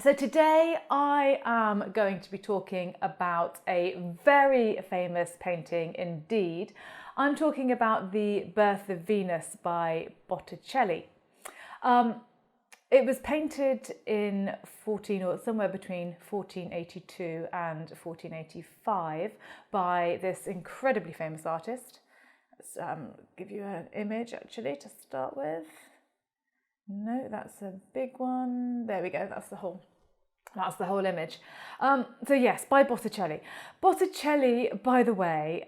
So today I am going to be talking about a very famous painting indeed. I'm talking about the Birth of Venus by Botticelli. It was painted in somewhere between 1482 and 1485 by this incredibly famous artist. Let's give you an image actually to start with. No, that's a big one. There we go. That's the whole image. So yes, by Botticelli. Botticelli, by the way,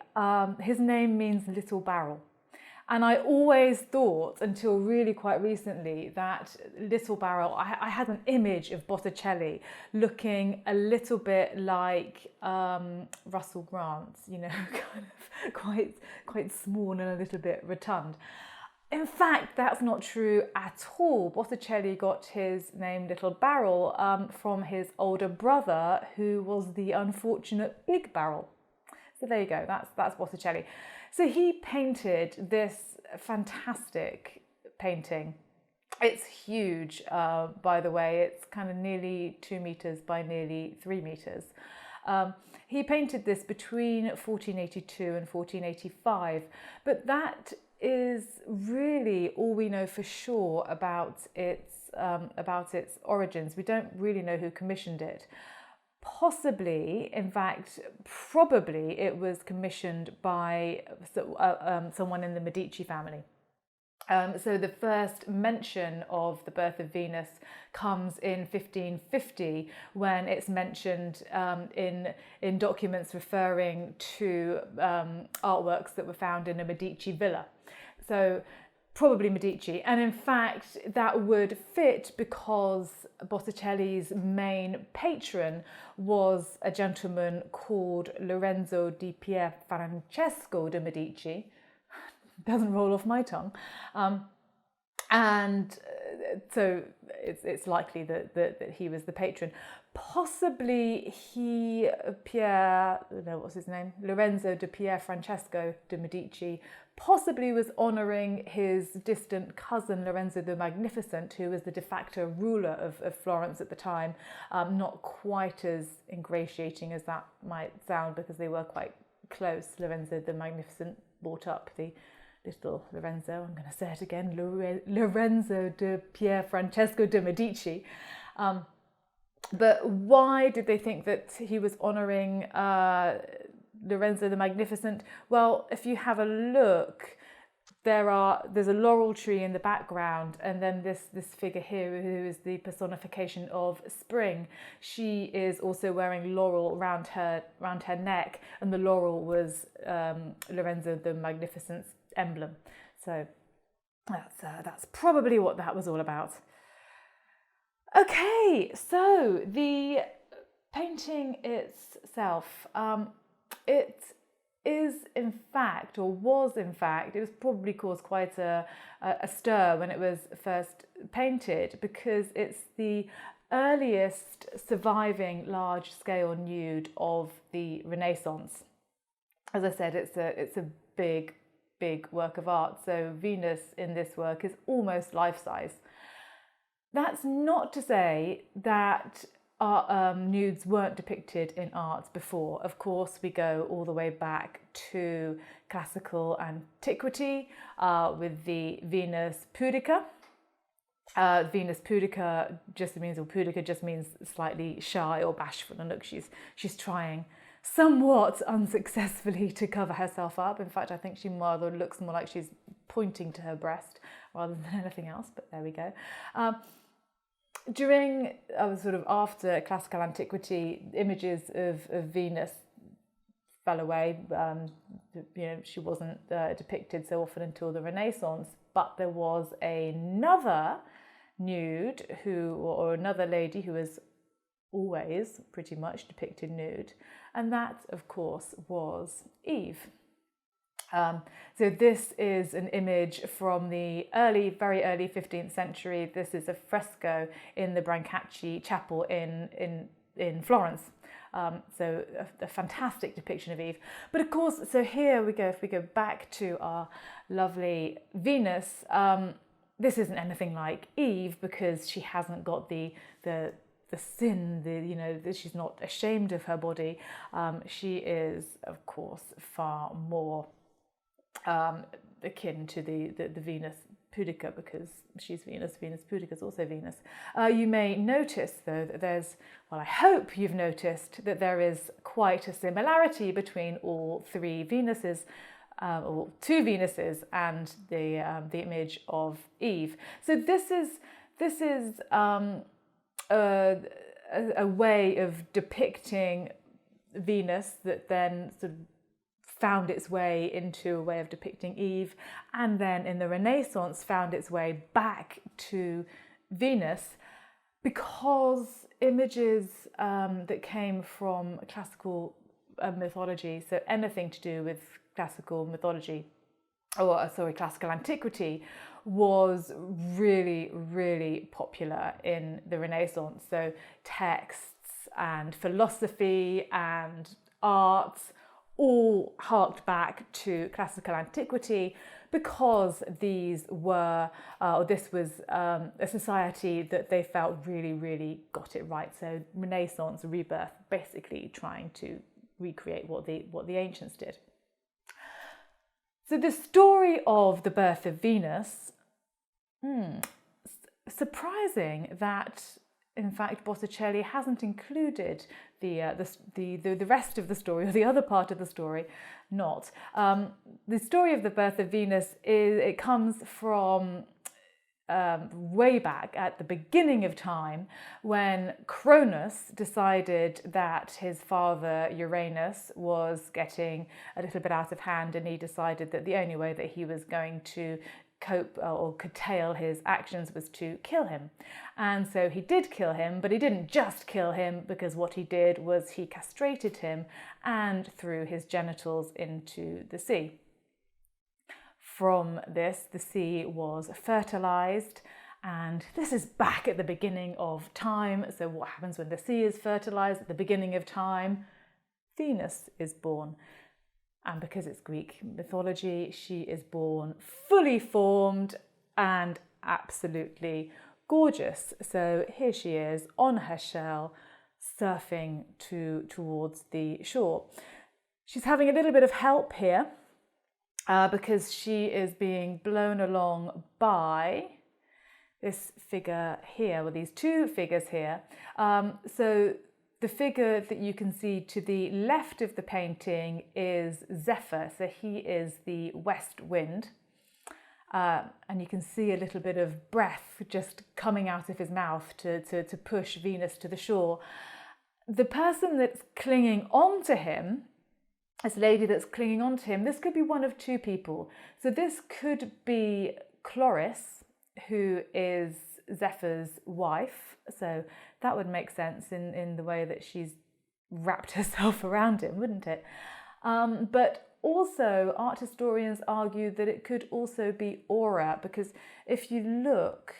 his name means little barrel. And I always thought, until really quite recently, that little barrel, I had an image of Botticelli looking a little bit like Russell Grant, you know, kind of quite small and a little bit rotund. In fact, that's not true at all. Botticelli got his name Little Barrel from his older brother, who was the unfortunate Big Barrel. So there you go, that's Botticelli. So he painted this fantastic painting. It's huge, by the way. It's kind of nearly 2 meters by nearly 3 meters. He painted this between 1482 and 1485, but that is really all we know for sure about its origins. We don't really know who commissioned it. Possibly, in fact, probably it was commissioned by someone in the Medici family. So the first mention of the Birth of Venus comes in 1550, when it's mentioned in documents referring to artworks that were found in a Medici villa. So probably Medici. And in fact, that would fit because Botticelli's main patron was a gentleman called Lorenzo di Pier Francesco de' Medici. Doesn't roll off my tongue. So it's likely that he was the patron. Possibly Lorenzo di Pier Francesco de' Medici possibly was honouring his distant cousin Lorenzo the Magnificent, who was the de facto ruler of Florence at the time. Not quite as ingratiating as that might sound, because they were quite close. Lorenzo the Magnificent brought up the little Lorenzo, I'm going to say it again, Lorenzo di Pier Francesco de' Medici. But why did they think that he was honouring Lorenzo the Magnificent? Well, if you have a look, there's a laurel tree in the background, and then this figure here, who is the personification of spring. She is also wearing laurel around her neck, and the laurel was Lorenzo the Magnificent's emblem. So that's probably what that was all about. Okay, so the painting itself, it is in fact, or was in fact, it was probably caused quite a stir when it was first painted, because it's the earliest surviving large-scale nude of the Renaissance. As I said, it's a big work of art. So Venus in this work is almost life-size. That's not to say that nudes weren't depicted in art before. Of course, we go all the way back to classical antiquity with the Venus Pudica. Venus Pudica Pudica just means slightly shy or bashful, and look, she's trying somewhat unsuccessfully to cover herself up. In fact, I think she looks more like she's pointing to her breast rather than anything else, but there we go. During after classical antiquity, images of Venus fell away. She wasn't depicted so often until the Renaissance, but there was another nude or another lady who was always pretty much depicted nude, and that of course was Eve. So this is an image from the very early 15th century. This is a fresco in the Brancacci Chapel in Florence. So a fantastic depiction of Eve. But of course, so here we go, if we go back to our lovely Venus, this isn't anything like Eve, because she hasn't got the sin, that she's not ashamed of her body. She is, of course, far more akin to the Venus Pudica, because she's Venus. Venus Pudica is also Venus. You may notice, though, that I hope you've noticed that there is quite a similarity between all three Venuses, or two Venuses, and the image of Eve. So this is a way of depicting Venus that then sort of found its way into a way of depicting Eve, and then in the Renaissance found its way back to Venus, because images that came from classical mythology, so anything to do with classical mythology, classical antiquity, was really, really popular in the Renaissance. So texts and philosophy and art all harked back to classical antiquity, because these were, this was a society that they felt really, really got it right. So Renaissance, rebirth, basically trying to recreate what the ancients did. So the story of the birth of Venus, surprising that in fact Botticelli hasn't included the rest of the story, or the other part of the story, not. The story of the birth of Venus it comes from way back at the beginning of time, when Cronus decided that his father Uranus was getting a little bit out of hand, and he decided that the only way that he was going to cope or curtail his actions was to kill him. And so he did kill him, but he didn't just kill him, because what he did was he castrated him and threw his genitals into the sea. From this, the sea was fertilized, and this is back at the beginning of time. So what happens when the sea is fertilized at the beginning of time? Venus is born. And because it's Greek mythology, she is born fully formed and absolutely gorgeous. So here she is on her shell, surfing towards the shore. She's having a little bit of help here, because she is being blown along by this figure here, or these two figures here. So the figure that you can see to the left of the painting is Zephyr, so he is the west wind. And you can see a little bit of breath just coming out of his mouth to push Venus to the shore. The person that's clinging on to him, this lady that's clinging on to him, this could be one of two people. So this could be Florence, who is Zephyr's wife. So that would make sense in the way that she's wrapped herself around him, wouldn't it? But also, art historians argue that it could also be Aura, because if you look,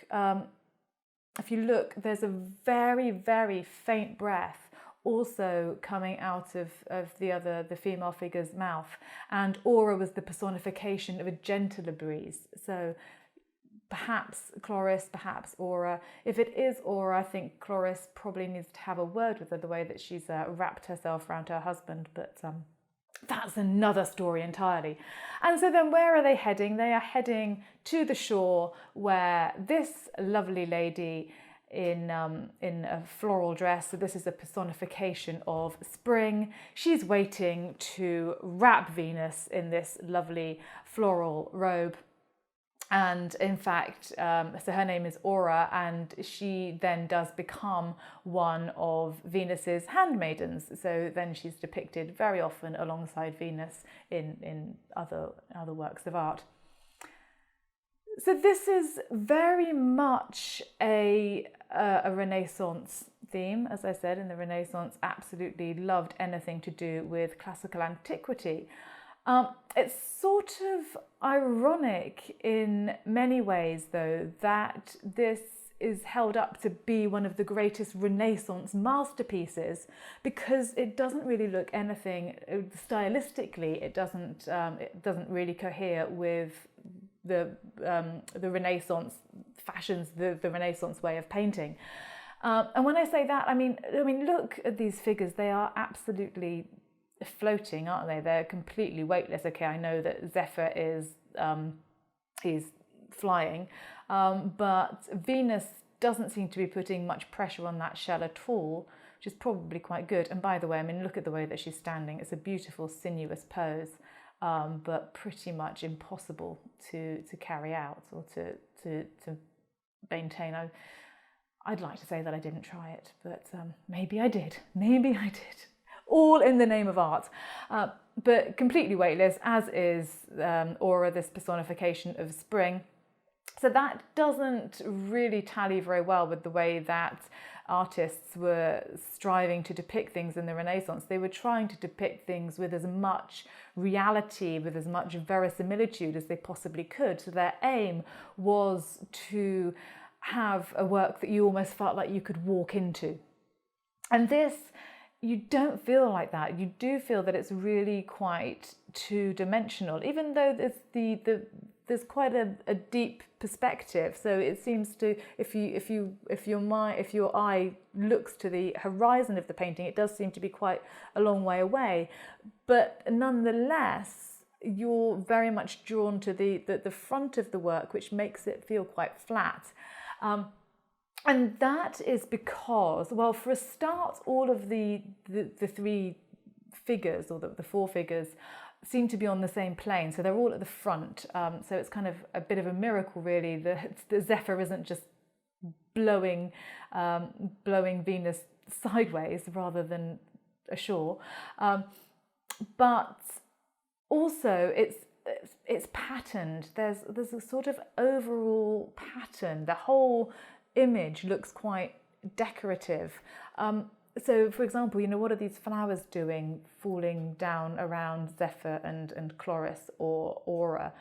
there's a very, very faint breath also coming out of the female figure's mouth, and Aura was the personification of a gentler breeze. So perhaps Chloris, perhaps Aura. If it is Aura, I think Chloris probably needs to have a word with her, the way that she's wrapped herself around her husband, but that's another story entirely. And so then where are they heading? They are heading to the shore, where this lovely lady in a floral dress, so this is a personification of spring, she's waiting to wrap Venus in this lovely floral robe. And in fact, so her name is Aura, and she then does become one of Venus's handmaidens. So then she's depicted very often alongside Venus in other works of art. So this is very much a Renaissance theme. As I said, in the Renaissance, absolutely loved anything to do with classical antiquity. It's sort of ironic in many ways, though, that this is held up to be one of the greatest Renaissance masterpieces, because it doesn't really look anything stylistically. It doesn't really cohere with the Renaissance fashions, the Renaissance way of painting. And when I say that, I mean, look at these figures. They are absolutely floating, aren't they? They're completely weightless. Okay, I know that Zephyr is he's flying, but Venus doesn't seem to be putting much pressure on that shell at all, which is probably quite good. And by the way, I mean, look at the way that she's standing. It's a beautiful, sinuous pose, but pretty much impossible to carry out or to maintain. I'd like to say that I didn't try it, but maybe I did. Maybe I did. All in the name of art. But completely weightless, as is Aura, this personification of spring. So that doesn't really tally very well with the way that artists were striving to depict things in the Renaissance. They were trying to depict things with as much reality, with as much verisimilitude as they possibly could. So their aim was to have a work that you almost felt like you could walk into. And this, you don't feel like that. You do feel that it's really quite two-dimensional, even though there's quite a deep perspective. So it seems to, if your eye looks to the horizon of the painting, it does seem to be quite a long way away. But nonetheless, you're very much drawn to the front of the work, which makes it feel quite flat. And that is because, well, for a start, all of the three figures, or the four figures, seem to be on the same plane. So they're all at the front. So it's kind of a bit of a miracle, really. The Zephyr isn't just blowing Venus sideways rather than ashore. But also it's patterned. There's a sort of overall pattern. The whole image looks quite decorative. So, for example, what are these flowers doing, falling down around Zephyr and Chloris or Aura?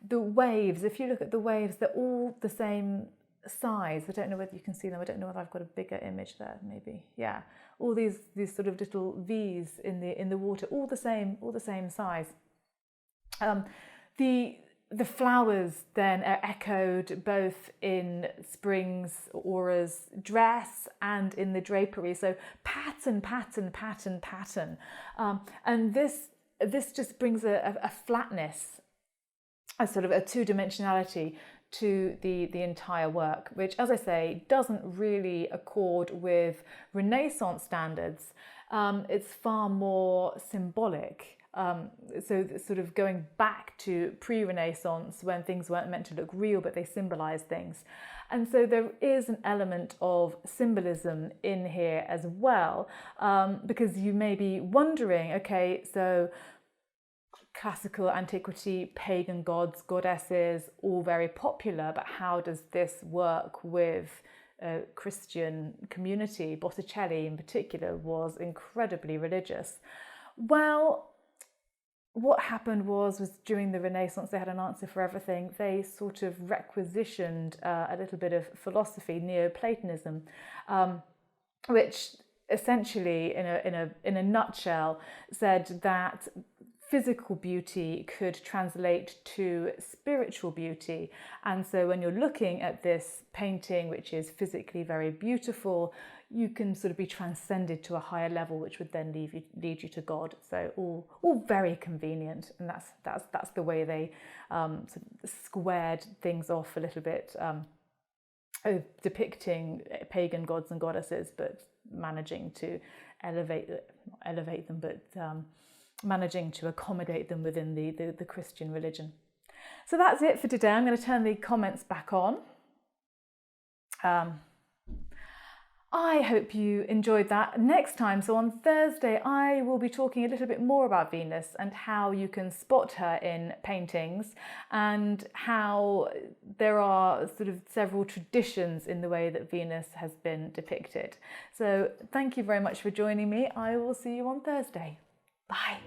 The waves, if you look at the waves, they're all the same size. I don't know whether you can see them. I don't know whether I've got a bigger image there, maybe. Yeah, all these sort of little V's in the water, all the same size. The flowers then are echoed both in Spring's, Aura's dress and in the drapery. So pattern. And this just brings a flatness, a sort of a two-dimensionality to the entire work, which, as I say, doesn't really accord with Renaissance standards. It's far more symbolic. So sort of going back to pre-Renaissance, when things weren't meant to look real, but they symbolized things. And so there is an element of symbolism in here as well, because you may be wondering, okay, so classical antiquity, pagan gods, goddesses, all very popular, but how does this work with a Christian community? Botticelli in particular was incredibly religious. Well, what happened was during the Renaissance, they had an answer for everything. They sort of requisitioned a little bit of philosophy, Neoplatonism, which essentially, in a nutshell, said that physical beauty could translate to spiritual beauty. And so when you're looking at this painting, which is physically very beautiful, you can sort of be transcended to a higher level, which would then lead you to God. So all very convenient, and that's the way they sort of squared things off a little bit, depicting pagan gods and goddesses, but managing to elevate them, but managing to accommodate them within the Christian religion. So that's it for today. I'm going to turn the comments back on. I hope you enjoyed that. Next time, so on Thursday, I will be talking a little bit more about Venus and how you can spot her in paintings, and how there are sort of several traditions in the way that Venus has been depicted. So thank you very much for joining me. I will see you on Thursday. Bye.